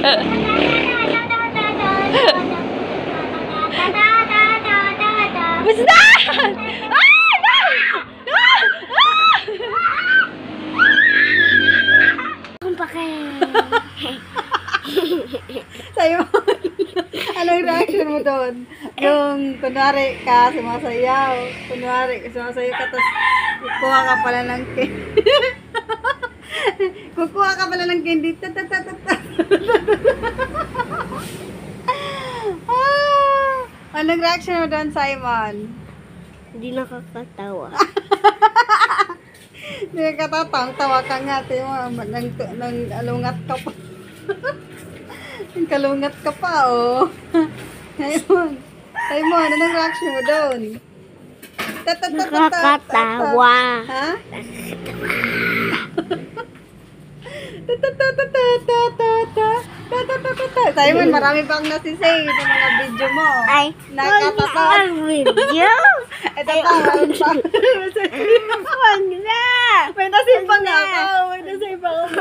What's that? Ah! No! No! Sa'yo, anong reaction mo doon? Yung, kunwari ka, sumasayaw. Kunwari, sumasayaw ka, tapos kukuha ka pala ng candy. Kukuha ka pala ng candy. Anong reaction mo doon, Simon? Hindi nakakatawa. Hindi ka katatang, tawa ka nga, tayo mo, nang alungat ka pa. Nang kalungat ka pa, oh. Simon, Simon, anong reaction mo doon? Nakakatawa. Ha? Simon, marami pang nasisay sa mga video mo. Ay, nakakatawa. ang video. Ito pa, meron pa. Wag na. May nasipang ako. May nasipang ako.